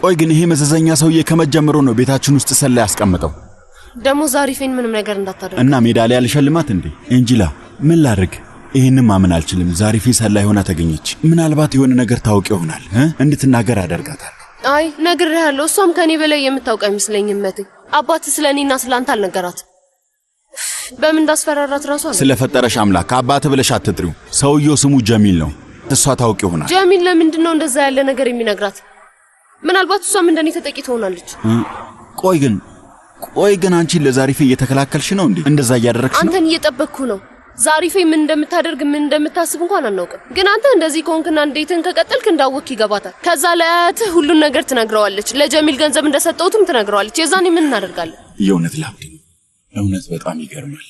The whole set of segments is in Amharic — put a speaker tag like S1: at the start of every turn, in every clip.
S1: ቆይ ግን ይሄ መዘዘኛ ሰውዬ ከመጀመሩ ነው ቤታችን ውስጥ ሰላይ ያስቀምጠው።
S2: ደሞ ዛሪፌን ምንም ነገር እንዳታደርግ
S1: እና ሜዳሊያ ልሸልማት እንዴ? ኤንጂላ ምን ላድርግ? ይሄንን ማመን አልችልም። ዛሪፌ ሰላይ ሆና ተገኘች። ምናልባት የሆነ ነገር ታውቅ ይሆናል እንድትናገር አደርጋታለሁ።
S2: አይ ነግሬሃለሁ። እሷም ከኔ በላይ የምታውቅ አይመስለኝም። መቴ አባት ስለኔና ስላንተ አልነገራት። በምን እንዳስፈራራት ራሱ አለ።
S1: ስለፈጠረሽ አምላክ አባት ብለሽ አትጥሪው። ሰውየው ስሙ ጀሚል ነው። እሷ ታውቅ ይሆናል።
S2: ጀሚል ለምንድን ነው እንደዛ ያለ ነገር የሚነግራት? ምናልባት እሷም እንደኔ ተጠቂ ትሆናለች።
S1: ቆይ ግን አንቺ ለዛሪፌ እየተከላከልሽ ነው እንዴ? እንደዛ እያደረግሽ ነው?
S2: አንተን እየጠበቅኩ ነው። ዛሪፌ ምን እንደምታደርግ ምን እንደምታስብ እንኳን አናውቅም። ግን አንተ እንደዚህ ከሆንክና እንዴትን ከቀጠልክ እንዳወክ ይገባታል። ከዛ ለአያትህ ሁሉን ነገር ትነግረዋለች። ለጀሚል ገንዘብ እንደሰጠውትም ትነግረዋለች። የዛኔ ምን እናደርጋለን?
S1: የእውነት ላብድ ነው። እውነት በጣም ይገርማል።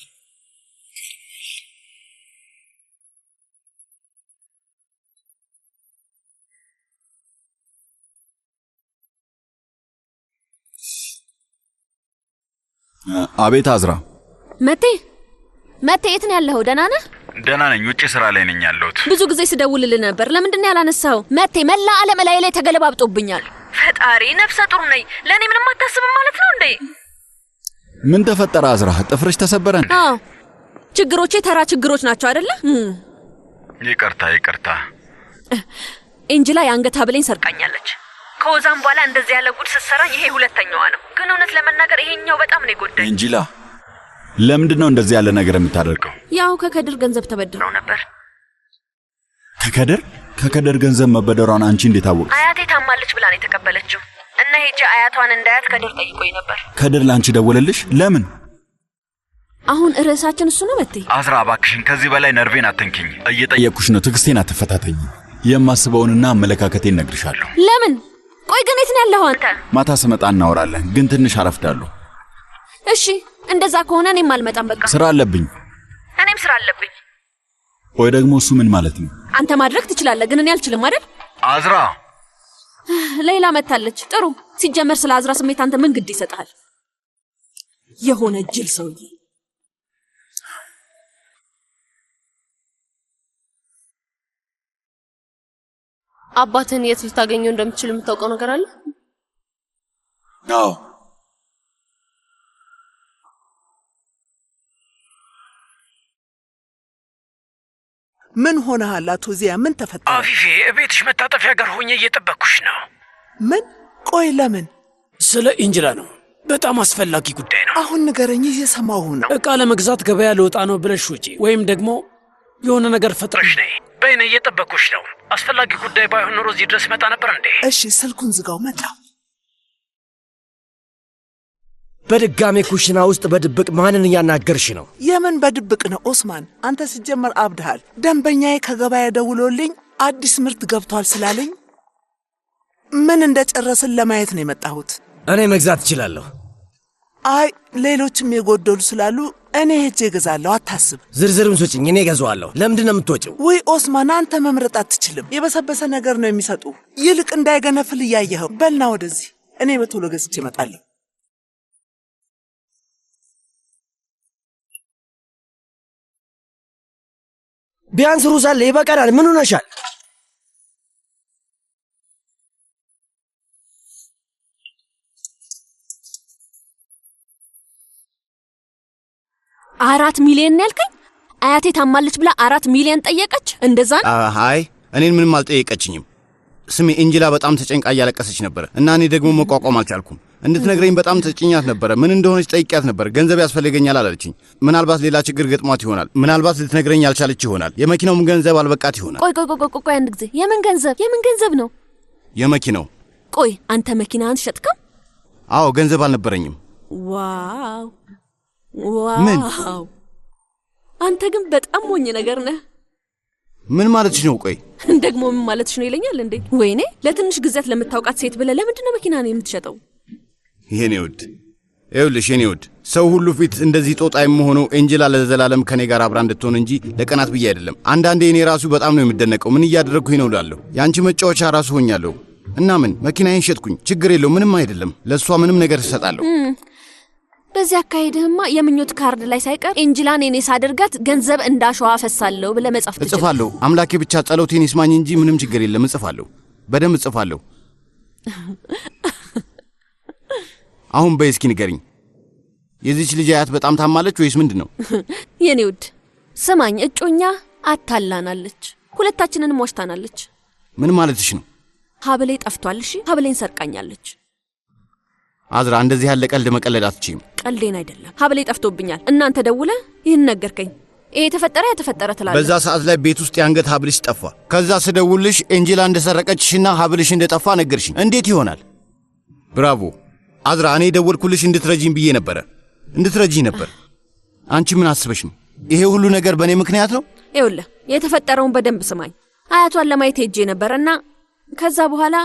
S1: አቤት አዝራ።
S3: መቴ የት ነው ያለኸው? ደህና ነህ?
S1: ደህና ነኝ። ውጪ ስራ ላይ ነኝ ያለሁት።
S3: ብዙ ጊዜ ስደውልልህ ነበር። ለምንድን ነው ያላነሳው? መቴ መላ ዓለም ላይ ተገለባብጦብኛል። ፈጣሪ ነፍሰ ጡር ነኝ። ለኔ ምንም አታስብም ማለት ነው እንዴ?
S1: ምን ተፈጠረ አዝራ? ጥፍርሽ ተሰበረን?
S3: አዎ ችግሮቼ ተራ ችግሮች ናቸው አይደለ?
S1: ይቅርታ።
S3: ኤንጂላ የአንገት ሐብሌን ሰርቃኛለች። ከወዛም በኋላ እንደዚህ ያለ ጉድ ስትሰራኝ ይሄ ሁለተኛዋ ነው። ግን እውነት ለመናገር ይሄኛው በጣም ነው የጎዳኝ።
S1: ኤንጂላ ለምንድን ነው እንደዚህ ያለ ነገር የምታደርገው?
S3: ያው ከከድር ገንዘብ ተበድረው ነበር።
S1: ከከድር ገንዘብ መበደሯን አንቺ እንዴት አወቅሽ?
S3: አያቴ ታማለች ብላ ነው የተቀበለችው እና ሄጄ አያቷን እንዳያት ከድር ጠይቆኝ ነበር።
S1: ከድር ላንቺ ደወለልሽ? ለምን?
S3: አሁን ርዕሳችን እሱ ነው። መቴ
S1: አዝራ እባክሽን ከዚህ በላይ ነርቬን አትንኪኝ። እየጠየቅኩሽ ነው። ትዕግስቴን አትፈታተኝ። የማስበውንና አመለካከቴን እነግርሻለሁ።
S3: ለምን? ቆይ ግን የት ነው ያለኸው አንተ?
S1: ማታ ስመጣ እናወራለን፣ ግን ትንሽ አረፍዳለሁ።
S3: እሺ እንደዛ ከሆነ እኔም አልመጣም። በቃ
S1: ስራ አለብኝ።
S3: እኔም ስራ አለብኝ።
S1: ወይ ደግሞ እሱ ምን ማለት ነው?
S3: አንተ ማድረግ ትችላለህ፣ ግን እኔ አልችልም አይደል?
S1: አዝራ
S3: ሌላ መታለች። ጥሩ ሲጀመር ስለ አዝራ ስሜት አንተ ምን ግድ ይሰጣል? የሆነ ጅል ሰውዬ።
S2: አባትን የት ልታገኘው እንደምትችል የምታውቀው ነገር አለ?
S1: አዎ
S4: ምን ሆነሃል አቶ ዚያ? ምን ተፈጠረ?
S5: አፊፌ እቤትሽ መታጠፊያ ጋር ሆኜ እየጠበቅኩሽ ነው።
S4: ምን? ቆይ ለምን?
S5: ስለ ኤንጂላ ነው። በጣም አስፈላጊ ጉዳይ ነው።
S4: አሁን ንገረኝ፣ እየሰማሁ ነው።
S5: ዕቃ ለመግዛት ገበያ ልወጣ ነው ብለሽ ውጪ፣ ወይም ደግሞ የሆነ ነገር ፈጥረሽ ነይ። በይነ እየጠበቅኩሽ ነው። አስፈላጊ ጉዳይ ባይሆን ኖሮ እዚህ ድረስ መጣ ነበር እንዴ?
S4: እሺ ስልኩን ዝጋው። መጣሁ።
S6: በድጋሜ ኩሽና ውስጥ በድብቅ ማንን እያናገርሽ ነው?
S4: የምን በድብቅ ነው ኦስማን? አንተ ሲጀመር አብድሃል። ደንበኛዬ ከገበያ ደውሎልኝ አዲስ ምርት ገብቷል ስላለኝ ምን እንደጨረስን ለማየት ነው የመጣሁት።
S6: እኔ መግዛት እችላለሁ።
S4: አይ ሌሎችም የጎደሉ ስላሉ እኔ ሄጄ እገዛለሁ፣ አታስብ።
S6: ዝርዝሩን ስጪኝ፣ እኔ እገዛዋለሁ። ለምንድን ነው የምትወጪው?
S4: ወይ ኦስማን አንተ መምረጥ አትችልም። የበሰበሰ ነገር ነው የሚሰጡ። ይልቅ እንዳይገነፍል እያየኸው። በልና ወደዚህ፣ እኔ በቶሎ ገዝቼ እመጣለሁ።
S6: ቢያንስ ሩዝ አለ፣ ይበቃናል። ምን ሆነሻል?
S3: አራት ሚሊዮን ያልከኝ? አያቴ ታማለች ብላ 4 ሚሊዮን ጠየቀች? እንደዛ ነው?
S7: አይ እኔን ምንም አልጠየቀችኝም። ስሚ ኤንጂላ በጣም ተጨንቃ እያለቀሰች ነበር እና እኔ ደግሞ መቋቋም አልቻልኩም። እንድትነግረኝ በጣም ተጨኛት ነበር። ምን እንደሆነች ጠይቂያት ነበር። ገንዘብ ያስፈልገኛል አላለችኝ። ምናልባት ሌላ ችግር ገጥሟት ይሆናል። ምናልባት ልትነግረኝ ያልቻለች ይሆናል። የመኪናውም ገንዘብ አልበቃት ይሆናል።
S3: ቆይ አንድ ጊዜ። የምን ገንዘብ ነው?
S7: የመኪናው።
S3: ቆይ አንተ መኪናህን ሸጥከው?
S7: አዎ ገንዘብ አልነበረኝም።
S3: ዋው
S7: ምን?
S3: አንተ ግን በጣም ሞኝ ነገር ነህ።
S7: ምን ማለትሽ ነው? ቆይ
S3: ደግሞ ምን ማለትሽ ነው ይለኛል እንዴ? ወይኔ ለትንሽ ጊዜያት ለምታውቃት ሴት ብለህ ለምንድን ነው መኪናህን የምትሸጠው?
S7: የኔ ውድ ይኸውልሽ፣ የኔ ውድ ሰው ሁሉ ፊት እንደዚህ ጦጣ የምሆነው ኤንጂላ ለዘላለም ከኔ ጋር አብራ እንድትሆን እንጂ ለቀናት ብዬ አይደለም። አንዳንዴ እኔ ራሱ በጣም ነው የምደነቀው። ምን እያደረግኩኝ ነው እላለሁ። ያንቺ መጫወቻ ራሱ ሆኛለሁ እና ምን መኪናዬን ሸጥኩኝ። ችግር የለው፣ ምንም አይደለም። ለሷ ምንም ነገር እሰጣለሁ።
S3: በዚህ አካሄድህማ የምኞት ካርድ ላይ ሳይቀር ኤንጂላን እኔ ሳደርጋት ገንዘብ እንዳሸዋ አፈሳለሁ ብለህ መጻፍ ትችላለህ።
S7: እጽፋለሁ። አምላኬ ብቻ ጸሎቴን ይስማኝ እንጂ ምንም ችግር የለም። እጽፋለሁ፣ በደንብ እጽፋለሁ። አሁን በይ እስኪ ንገሪኝ፣ የዚች ልጅ አያት በጣም ታማለች ወይስ ምንድነው?
S3: የኔ ውድ ስማኝ፣ እጮኛ አታላናለች፣ ሁለታችንንም ዋሽታናለች።
S7: ምን ማለትሽ ነው?
S3: ሀብሌ ጠፍቷል። እሺ ሀብሌን ሰርቃኛለች።
S7: አዝራ እንደዚህ ያለ ቀልድ መቀለድ አትችይም።
S3: ቀልዴን አይደለም፣ ሀብሌ ጠፍቶብኛል። እናንተ ደውለ ይህን ነገርከኝ። ይሄ የተፈጠረ ትላለህ።
S7: በዛ ሰዓት ላይ ቤት ውስጥ የአንገት ሀብልሽ ጠፋ። ከዛ ስደውልሽ ኤንጀላ እንደሰረቀችሽና ሀብልሽ እንደጠፋ ነገርሽኝ። እንዴት ይሆናል? ብራቮ አዝራ፣ እኔ ደወልኩልሽ እንድትረጂኝ ብዬ ነበር። አንቺ ምን አስበሽ ነው? ይሄ ሁሉ ነገር በእኔ ምክንያት ነው?
S3: ይኸውልህ የተፈጠረውን በደንብ ስማኝ። አያቷን ለማየት ሄጄ ነበርና ከዛ በኋላ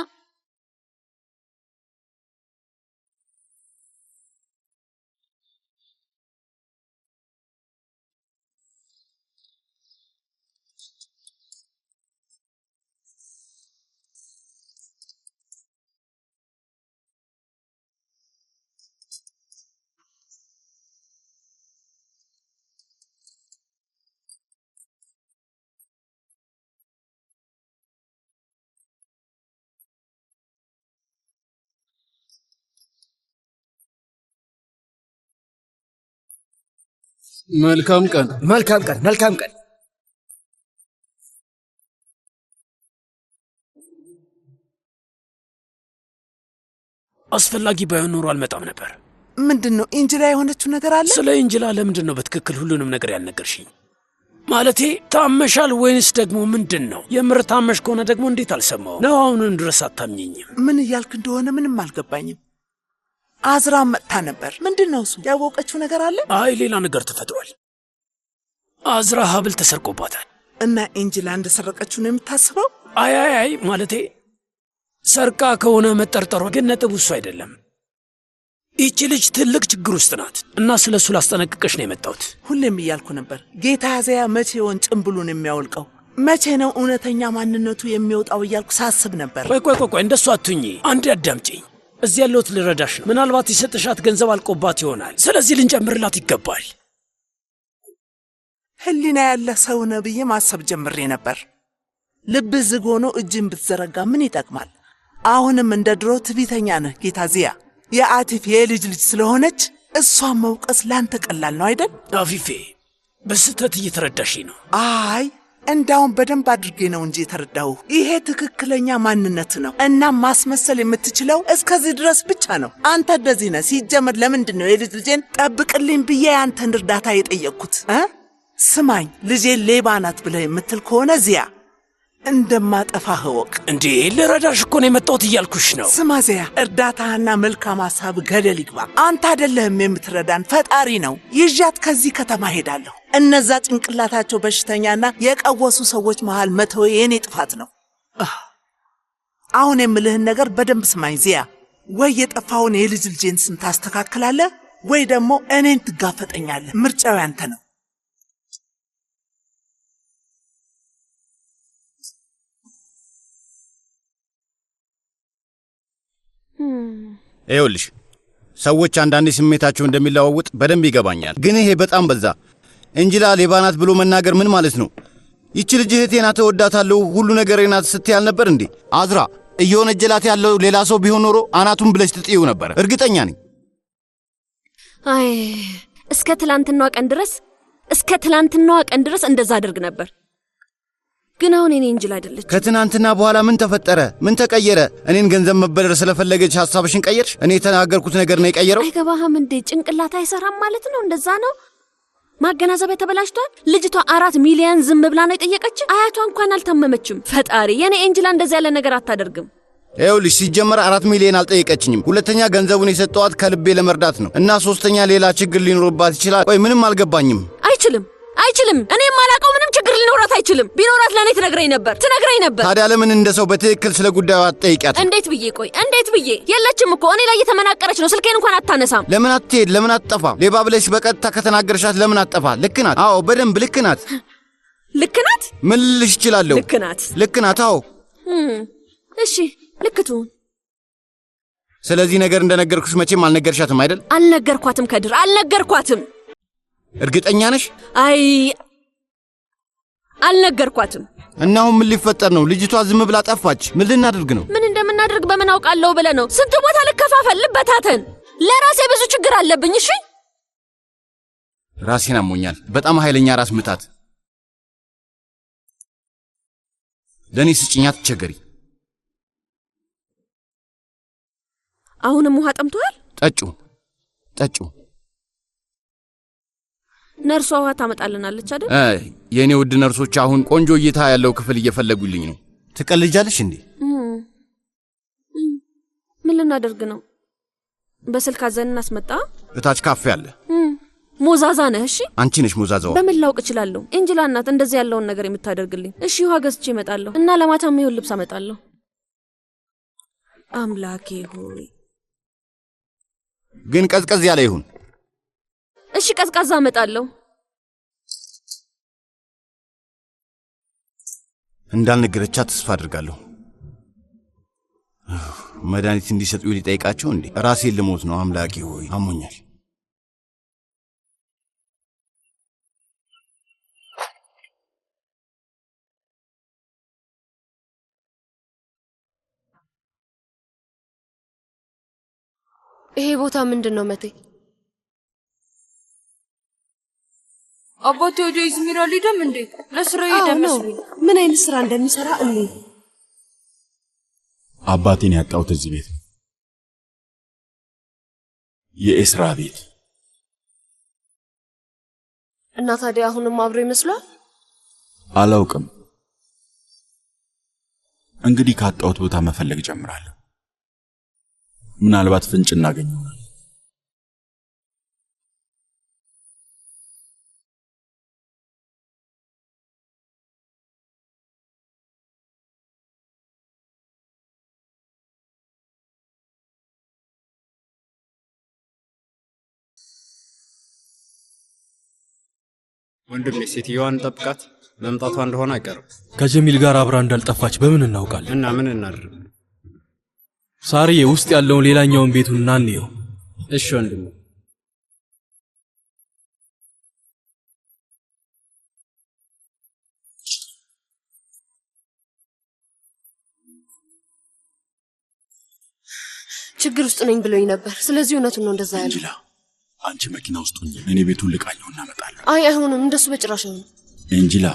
S5: መልካም ቀን። አስፈላጊ ባይሆን ኖሮ አልመጣም ነበር።
S4: ምንድነው ኤንጀላ የሆነችው ነገር አለ?
S5: ስለ ኤንጀላ ለምንድን ነው በትክክል ሁሉንም ነገር ያልነገርሽኝ? ማለቴ ታመሻል ወይንስ ደግሞ ምንድነው? የምር ታመሽ ከሆነ ደግሞ እንዴት አልሰማው ነው? አሁንም ድረስ አታምኚኝም?
S4: ምን እያልክ እንደሆነ ምንም አልገባኝም። አዝራ መጥታ ነበር። ምንድነው እሱ? ያወቀችው ነገር አለ?
S5: አይ ሌላ ነገር ተፈጥሯል። አዝራ ሀብል ተሰርቆባታል
S4: እና ኤንጀላ እንደሰረቀችው ነው የምታስበው?
S5: አይ ማለቴ ሰርቃ ከሆነ መጠርጠሯ ግን ነጥቡ እሱ አይደለም። ይቺ ልጅ ትልቅ ችግር ውስጥ ናት እና ስለሱ ላስጠነቅቅሽ ነው የመጣሁት።
S4: ሁሌም እያልኩ ነበር ጌታ ያዘያ መቼ ይሆን ጭምብሉን የሚያወልቀው? መቼ ነው እውነተኛ ማንነቱ የሚወጣው እያልኩ ሳስብ ነበር።
S5: ቆይ እንደሱ አትሁኚ። አንዴ አዳምጪኝ። እዚህ ያለሁት ልረዳሽ ነው። ምናልባት የሰጠሻት ገንዘብ አልቆባት ይሆናል። ስለዚህ ልንጨምርላት ይገባል።
S4: ህሊና ያለ ሰው ነው ብዬ ማሰብ ጀምሬ ነበር። ልብህ ዝግ ሆኖ እጅን ብትዘረጋ ምን ይጠቅማል? አሁንም እንደ ድሮ ትዕቢተኛ ነህ ጌታ ዚያ። የአቲፍ የልጅ ስለሆነች እሷን መውቀስ ላንተ ቀላል ነው አይደል?
S5: አፊፌ በስህተት እየተረዳሽ ነው።
S4: አይ እንዳውም በደንብ አድርጌ ነው እንጂ የተረዳሁ። ይሄ ትክክለኛ ማንነት ነው እና ማስመሰል የምትችለው እስከዚህ ድረስ ብቻ ነው። አንተ እንደዚህ ነህ። ሲጀመር ለምንድን ነው ልጄን ጠብቅልኝ ብዬ ያንተን እርዳታ የጠየቅኩት? ስማኝ፣ ልጄን ሌባ ናት ብለህ የምትል ከሆነ ዚያ እንደማጠፋህ እወቅ።
S5: እንዴ ልረዳሽ እኮ ነው የመጣሁት እያልኩሽ ነው።
S4: ስማ ዚያ፣ እርዳታህና መልካም ሐሳብ ገደል ይግባ። አንተ አይደለህም የምትረዳን፣ ፈጣሪ ነው። ይዣት ከዚህ ከተማ ሄዳለሁ። እነዛ ጭንቅላታቸው በሽተኛና የቀወሱ ሰዎች መሃል መተው የኔ ጥፋት ነው። አሁን የምልህን ነገር በደንብ ስማኝ ዚያ። ወይ የጠፋውን ልጄን ስም ታስተካክላለህ ወይ ደግሞ እኔን ትጋፈጠኛለህ። ምርጫው ያንተ ነው።
S7: ይኸውልሽ ሰዎች አንዳንዴ ስሜታቸው እንደሚለዋወጥ በደንብ ይገባኛል፣ ግን ይሄ በጣም በዛ። ኤንጀላ ሌባ ናት ብሎ መናገር ምን ማለት ነው? ይቺ ልጅ እህቴ ናት፣ እወዳታለሁ፣ ሁሉ ነገሬ ናት ስትይ አልነበር እንዴ? አዝራ እየወነጀላት ያለው ሌላ ሰው ቢሆን ኖሮ አናቱን ብለሽ ትጥዪው ነበር፣ እርግጠኛ ነኝ።
S3: አይ እስከ ትላንትናዋ ቀን ድረስ እንደዛ አድርግ ነበር። ግን አሁን እኔ ኤንጀላ አይደለች።
S7: ከትናንትና በኋላ ምን ተፈጠረ? ምን ተቀየረ? እኔን ገንዘብ መበደር ስለፈለገች ሐሳብሽን ቀየርሽ? እኔ የተናገርኩት ነገር ነው የቀየረው?
S3: አይገባህም እንዴ? ጭንቅላት አይሰራም ማለት ነው? እንደዛ ነው። ማገናዘብ ተበላሽቷል። ልጅቷ 4 ሚሊዮን ዝም ብላ ነው የጠየቀች። አያቷ እንኳን አልታመመችም። ፈጣሪ የኔ ኤንጀላ እንደዛ ያለ ነገር አታደርግም።
S7: ይኸውልሽ ሲጀመር 4 ሚሊዮን አልጠየቀችኝም። ሁለተኛ ገንዘቡን የሰጠዋት ከልቤ ለመርዳት ነው እና ሶስተኛ ሌላ ችግር ሊኖርባት ይችላል። ቆይ ምንም አልገባኝም።
S3: አይችልም። እኔ የማላውቀው ምንም ችግር ሊኖራት አይችልም። ቢኖራት ለእኔ ትነግረኝ ነበር። ታዲያ
S7: ለምን እንደ ሰው በትክክል ስለ ጉዳዩ አትጠይቂያት?
S3: እንዴት ብዬ? የለችም እኮ እኔ ላይ እየተመናቀረች ነው። ስልኬን እንኳን አታነሳም።
S7: ለምን አትሄድ? ለምን አትጠፋ? ሌባ ብለሽ በቀጥታ ከተናገርሻት ለምን አትጠፋ? ልክ ናት። አዎ በደንብ ልክ ናት። ምን ልልሽ እችላለሁ? ልክ ናት። አዎ
S3: እሺ ልክቱ።
S7: ስለዚህ ነገር እንደነገርኩሽ መቼም አልነገርሻትም አይደል?
S3: አልነገርኳትም ከድር፣ አልነገርኳትም።
S7: እርግጠኛ ነሽ?
S3: አይ አልነገርኳትም።
S7: እና አሁን ምን ሊፈጠር ነው? ልጅቷ ዝም ብላ ጠፋች። ምን ልናደርግ ነው?
S3: ምን እንደምናደርግ በምን አውቃለሁ ብለህ ነው? ስንት ቦታ ልከፋፈል፣ ልበታተን። ለራሴ ብዙ ችግር አለብኝ። እሺ
S7: ራሴን አሞኛል። በጣም ኃይለኛ ራስ ምታት። ለኔ ስጭኛ ትቸገሪ።
S3: አሁንም ውሃ ጠምቷል?
S7: ጠጩ።
S3: ነርሷ ውሃ ታመጣልናለች አይደል?
S7: የኔ ውድ ነርሶች አሁን ቆንጆ እይታ ያለው ክፍል እየፈለጉልኝ ነው። ትቀልጃለሽ እንዴ?
S3: ምን ልናደርግ ነው? በስልክ አዘን እናስመጣ።
S7: እታች ካፌ አለ።
S3: ሞዛዛ ነህ። እሺ
S7: አንቺ ነሽ ሞዛዛው።
S3: በምን ላውቅ እችላለሁ? ኤንጅላ እናት እንደዚህ ያለውን ነገር የምታደርግልኝ። እሺ ውሃ ገዝቼ እመጣለሁ እና ለማታም ይሁን ልብስ አመጣለሁ። አምላኬ ሆይ
S7: ግን ቀዝቀዝ ያለ ይሁን።
S3: እሺ ቀዝቃዛ አመጣለሁ።
S7: እንዳልነገረቻት ተስፋ አድርጋለሁ። መድኃኒት እንዲሰጡ ሊጠይቃቸው እንዴ? ራሴን ልሞት ነው። አምላኬ ሆይ አሞኛል።
S2: ይሄ ቦታ ምንድነው መቴ?
S8: አባቴ ወደ ኢዝሚር አልሄደም እንዴ? ለስራ ሄደ መስሎኝ።
S2: ምን አይነት ስራ እንደሚሰራ እኔ
S1: አባቴን ያጣሁት እዚህ ቤት ነው። የኤስራ ቤት።
S2: እና ታዲያ አሁንም አብሮ ይመስላል?
S1: አላውቅም። እንግዲህ ካጣሁት ቦታ መፈለግ ጀምራለሁ። ምናልባት ፍንጭ እናገኝ ይሆናል።
S9: ወንድሜ ሴትዮዋን ጠብቃት፣ መምጣቷ እንደሆነ አይቀርም።
S10: ከጀሚል ጋር አብራ እንዳልጠፋች በምን እናውቃለን?
S9: እና ምን እናድርግ?
S10: ሳሪዬ ውስጥ ያለውን ሌላኛውን ቤቱን እናንየው።
S9: እሺ ወንድሜ።
S2: ችግር ውስጥ ነኝ ብሎኝ ነበር። ስለዚህ እውነቱን ነው እንደዛ ያለው።
S1: ኤንጅላ አንቺ መኪና ውስጥ ሆኜ እኔ ቤቱን ልቃኘው እናመጣለሁ።
S2: አይሆንም፣ እንደሱ በጭራሽ ነው።
S1: ኤንጅላ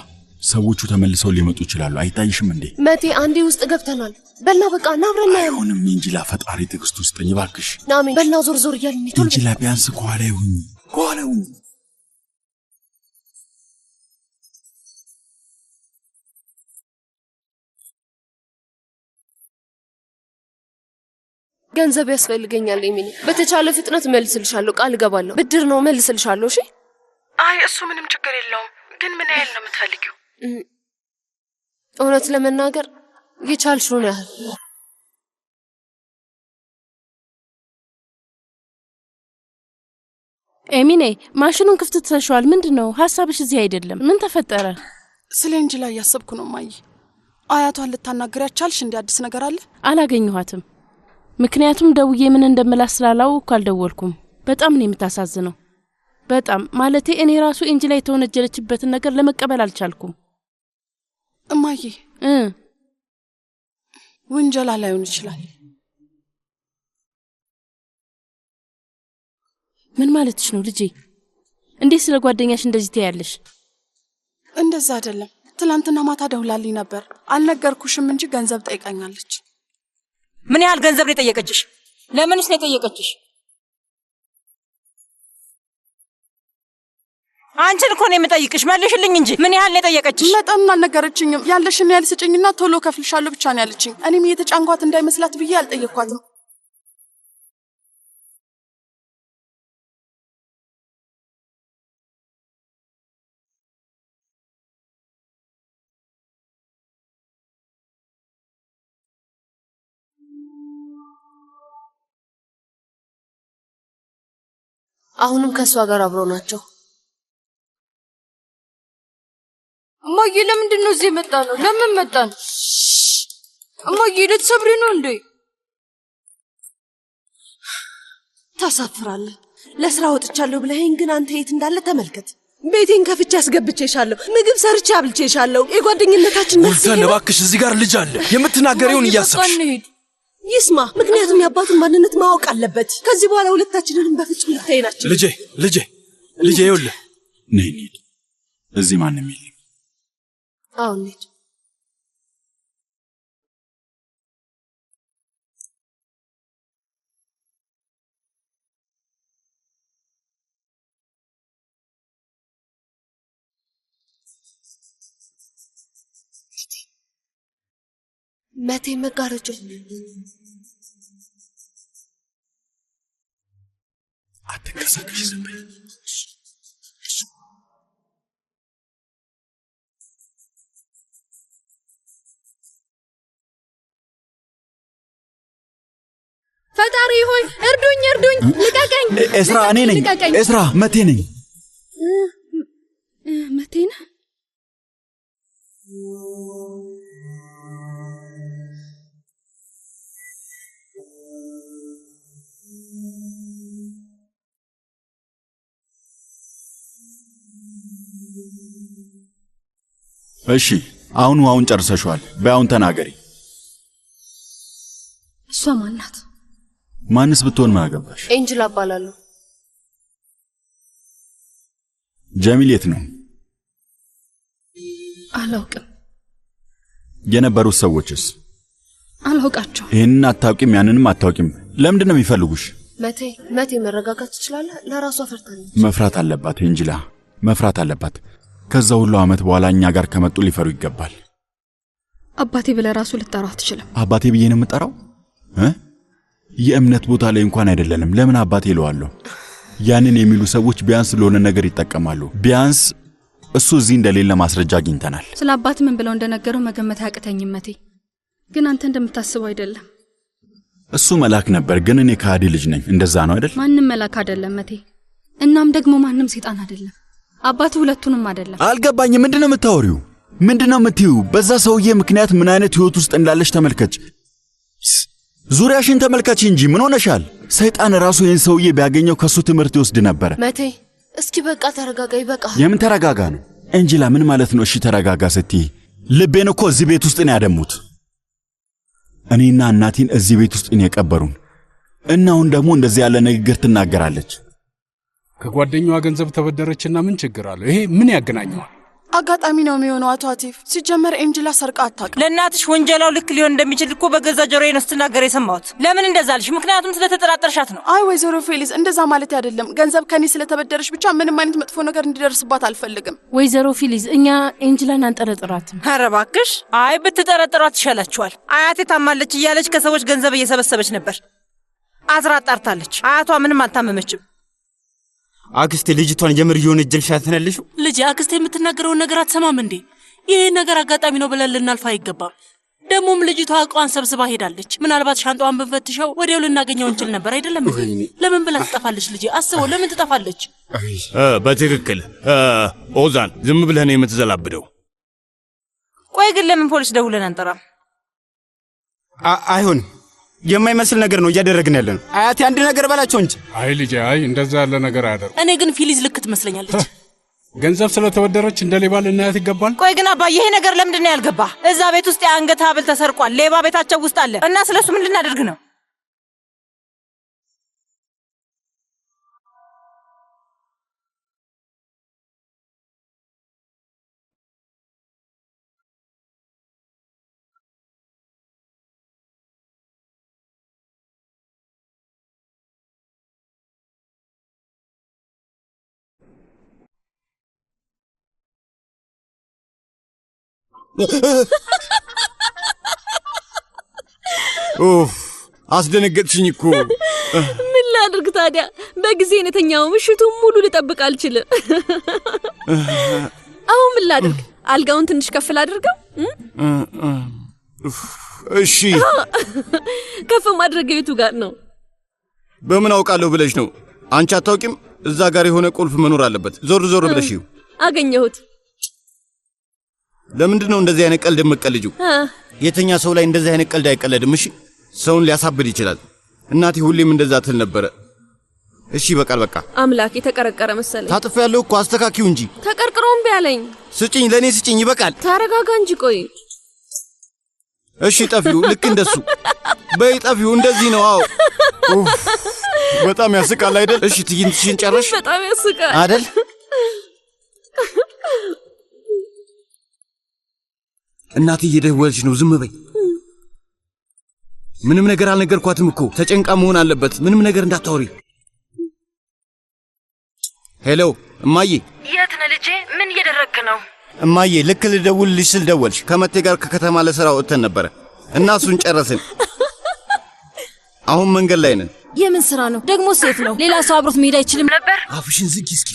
S1: ሰዎቹ ተመልሰው ሊመጡ ይችላሉ። አይታይሽም እንዴ?
S2: መቴ አንዴ ውስጥ ገብተናል። በልና በቃ ናብረና።
S1: አይሆንም ኤንጅላ፣ ፈጣሪ ትዕግስት ውስጥኝ እባክሽ።
S2: ናሜ በልና ዞር ዞር እያልን ነው።
S1: ኤንጅላ ቢያንስ ከኋላ ይሁን፣ ከኋላ ይሁን።
S2: ገንዘብ ያስፈልገኛል የሚኒ። በተቻለ ፍጥነት መልስልሻለሁ፣ ቃል ገባለሁ። ብድር ነው መልስልሻለሁ። እሺ?
S8: አይ እሱ ምንም ችግር የለውም። ግን ምን ያህል ነው የምትፈልጊው?
S2: እውነት ለመናገር የቻልሽውን ያህል።
S11: ኤሚኔ ማሽኑን ክፍት ተሸዋል። ምንድነው ሐሳብሽ? እዚህ አይደለም። ምን ተፈጠረ?
S8: ስለ ኤንጅላ እያሰብኩ ነው ማይ። አያቷን ልታናግሪያት ቻልሽ? እንደ አዲስ ነገር አለ?
S11: አላገኘኋትም። ምክንያቱም ደውዬ ምን እንደምላስ ስላላወቅኩ አልደወልኩም። በጣም ነው የምታሳዝነው። በጣም ማለቴ እኔ ራሱ ኤንጅላ የተወነጀለችበትን ነገር ለመቀበል አልቻልኩም።
S8: እማዬ ወንጀል ላይሆን ይችላል።
S11: ምን ማለትሽ ነው ልጄ? እንዴት ስለ ጓደኛሽ እንደዚህ ትያለሽ?
S8: እንደዛ አይደለም። ትላንትና ማታ ደውላልኝ ነበር። አልነገርኩሽም እንጂ ገንዘብ ጠይቃኛለች።
S12: ምን ያህል ገንዘብ ነው የጠየቀችሽ? ለምንስ ነው የጠየቀችሽ? አንቺን እኮ ነው የምጠይቅሽ፣ መልሽልኝ እንጂ ምን ያህል ነው የጠየቀችሽ?
S8: መጠኑን አልነገረችኝም። ያለሽን ያህል ስጭኝና ቶሎ ከፍልሻለሁ ብቻ ነው ያለችኝ። እኔም እየተጫንኳት እንዳይመስላት ብዬ አልጠየቅኳትም።
S2: አሁንም ከሷ ጋር አብረው ናቸው።
S8: እማዬ ለምንድን ነው እዚህ መጣ ነው? ለምን መጣን? እማዬ ልትሰብሪ ነው እንዴ?
S13: ታሳፍራለህ። ለስራ ወጥቻለሁ ብለኸኝ ግን አንተ የት እንዳለ ተመልከት። ቤቴን ከፍቼ አስገብቼሻለሁ። ምግብ ሰርቼ አብልቼሻለሁ። የጓደኝነታችን መልስ
S10: ሙልተን እባክሽ፣ እዚህ ጋር ልጅ አለ። የምትናገሪውን እያሰብሽ
S13: ይስማ፣ ምክንያቱም የአባቱን ማንነት ማወቅ አለበት። ከዚህ በኋላ ሁለታችንንም በፍጹም ልታይናችን።
S10: ልጄ ይኸውልህ፣
S1: ነይ እንሂድ። እዚህ ማንም የለም።
S2: አዎ እንሂድ። መቴ መጋረጃ
S1: አትንቀሳቀሽ፣ ዝም በይ።
S3: ፈጣሪ ሆይ እርዱኝ፣ ልቀቀኝ።
S1: ኤስራ፣ እኔ ነኝ። ኤስራ፣ መቴ ነኝ።
S3: መቴ ነህ?
S1: እሺ፣ አሁን ጨርሰሻል። በያውን ተናገሪ።
S3: እሷ ማናት?
S1: ማንስ ብትሆን ምን አገባሽ?
S2: ኤንጅላ እባላለሁ።
S1: ጀሚል የት ነው?
S3: አላውቅም።
S1: የነበሩት ሰዎችስ?
S3: አላውቃቸው።
S1: ይህንን አታውቂም፣ ያንንም አታውቂም። ለምንድን ነው የሚፈልጉሽ?
S2: መቴ መረጋጋት ትችላለህ? ለራሷ ፈርታለች።
S1: መፍራት አለባት ኤንጅላ፣ መፍራት አለባት። ከዛ ሁሉ ዓመት በኋላ እኛ ጋር ከመጡ ሊፈሩ ይገባል።
S3: አባቴ ብለህ ራሱ ልጠራው አትችልም።
S1: አባቴ ብዬ ነው የምጠራው? የእምነት ቦታ ላይ እንኳን አይደለንም። ለምን አባቴ እለዋለሁ? ያንን የሚሉ ሰዎች ቢያንስ ለሆነ ነገር ይጠቀማሉ። ቢያንስ እሱ እዚህ እንደሌለ ማስረጃ አግኝተናል።
S3: ስለ አባት ምን ብለው እንደነገሩ መገመት አያቅተኝም መቴ። ግን አንተ እንደምታስበው አይደለም።
S1: እሱ መልአክ ነበር፣ ግን እኔ ከሃዲ ልጅ ነኝ። እንደዛ ነው አይደል?
S3: ማንም መልአክ አይደለም መቴ። እናም ደግሞ ማንም ሰይጣን አይደለም። አባት ሁለቱንም አይደለም።
S1: አልገባኝም። ምንድነው የምታወሪው? ምንድነው የምትዩ? በዛ ሰውዬ ምክንያት ምን አይነት ህይወት ውስጥ እንዳለሽ ተመልከች። ዙሪያሽን ተመልከች እንጂ ምን ሆነሻል? ሰይጣን ራሱ ይህን ሰውዬ ቢያገኘው ከሱ ትምህርት ይወስድ ነበር።
S2: መቴ እስኪ በቃ ተረጋጋ። ይበቃ።
S1: የምን ተረጋጋ ነው? ኤንጅላ ምን ማለት ነው? እሺ ተረጋጋ ስትይ ልቤን እኮ እዚህ ቤት ውስጥ ነው ያደሙት። እኔና እናቴን እዚህ ቤት ውስጥ ነው የቀበሩን። እና አሁን ደግሞ እንደዚህ ያለ ንግግር ትናገራለች።
S10: ከጓደኛዋ ገንዘብ ተበደረችና ምን ችግር አለው? ይሄ ምን ያገናኘዋል?
S8: አጋጣሚ ነው የሚሆነው አቶ አቲፍ። ሲጀመር ኤንጅላ ሰርቃ አታውቅም።
S12: ለእናትሽ ወንጀላው ልክ ሊሆን እንደሚችል እኮ በገዛ ጆሮዬ ነው ስትናገር የሰማሁት። ለምን እንደዛ አልሽ? ምክንያቱም ስለተጠራጠርሻት ነው።
S8: አይ ወይዘሮ ፌሊዝ እንደዛ ማለት አይደለም። ገንዘብ ከኔ ስለተበደረች ብቻ ምንም አይነት መጥፎ ነገር እንዲደርስባት አልፈልግም።
S11: ወይዘሮ ፌሊዝ እኛ ኤንጅላን አንጠረጥራትም።
S12: ኧረ እባክሽ። አይ ብትጠረጥሯት ይሻላችኋል። አያቴ ታማለች እያለች ከሰዎች ገንዘብ እየሰበሰበች ነበር። አዝራ አጣርታለች። አያቷ ምንም አልታመመችም።
S14: አክስቴ ልጅቷን የምር እየወነጀልሻት ነው ያለሽው?
S11: ልጅ አክስቴ የምትናገረውን ነገር አትሰማም እንዴ? ይሄ ነገር አጋጣሚ ነው ብለን ልናልፍ አይገባም። ደግሞም ልጅቷ እቃዋን ሰብስባ ሄዳለች። ምናልባት ሻንጣዋን ብንፈትሸው ወዲያው ልናገኘው እንችል ነበር አይደለም? ለምን ብላ ትጠፋለች? ልጅ አስበው፣ ለምን ትጠፋለች?
S7: በትክክል ኦዛን፣ ዝም ብለህ ነው የምትዘላብደው።
S12: ቆይ ግን ለምን ፖሊስ ደውለን አንጠራም?
S14: አይሆንም። የማይመስል ነገር ነው እያደረግን ያለ ነው። አያቴ አንድ ነገር በላቸው እንጂ።
S10: አይ ልጄ፣ አይ እንደዛ ያለ ነገር አያደርጉ።
S11: እኔ ግን ፌሊዝ ልክ ትመስለኛለች።
S10: ገንዘብ ስለተበደረች እንደ ሌባ ልናያት ይገባል?
S12: ቆይ ግን አባዬ ይሄ ነገር ለምንድን ነው ያልገባ? እዛ ቤት ውስጥ የአንገት ሐብል ተሰርቋል። ሌባ ቤታቸው ውስጥ አለ እና ስለሱ ምን ልናደርግ ነው?
S7: ኡፍ አስደነገጥሽኝ እኮ።
S3: ምን ላድርግ ታዲያ? በጊዜ የተኛው ምሽቱን ሙሉ ልጠብቅ አልችልም። አሁን ምን ላድርግ? አልጋውን ትንሽ ከፍ ላድርገው?
S7: እሺ
S3: ከፍ ማድረግ የቱ ጋር ነው?
S7: በምን አውቃለሁ ብለሽ ነው? አንቺ አታውቂም? እዛ ጋር የሆነ ቁልፍ መኖር አለበት። ዞር ዞር ብለሽ ይው።
S3: አገኘሁት።
S7: ለምንድን ነው እንደዚህ አይነት ቀልድ የምትቀልጂው? የተኛ ሰው ላይ እንደዚህ አይነት ቀልድ አይቀለድም። እሺ ሰውን ሊያሳብድ ይችላል። እናቴ ሁሌም እንደዛ ትል ነበረ። እሺ በቃል በቃ።
S3: አምላክ የተቀረቀረ መሰለኝ።
S7: ታጥፍ ያለው እኮ አስተካኪው እንጂ።
S3: ተቀርቅሮም ቢያለኝ።
S7: ስጭኝ፣ ለኔ ስጭኝ። ይበቃል።
S3: ተረጋጋ እንጂ ቆይ።
S7: እሺ ጠፊው ልክ እንደሱ በይጠፊው እንደዚህ ነው። አዎ በጣም ያስቃል አይደል? እሺ ትዕይንትሽን ጨረሽ?
S3: በጣም ያስቃል
S7: አይደል? እናቴ እየደወለች ነው። ዝም በይ። ምንም ነገር አልነገርኳትም እኮ ተጨንቃ መሆን አለበት። ምንም ነገር እንዳታወሪ። ሄሎ እማዬ።
S12: የት ነህ ልጄ? ምን እየደረግክ ነው?
S7: እማዬ ልክ ልደውልልሽ ስል ደወልሽ። ከመቴ ጋር ከከተማ ለሥራ ወጥተን ነበረ እና እሱን ጨረስን። አሁን መንገድ ላይ ነን።
S8: የምን ስራ ነው ደግሞ? ሴት ነው። ሌላ ሰው አብሮት መሄድ አይችልም ነበር?
S7: አፍሽን ዝጊ እስኪ።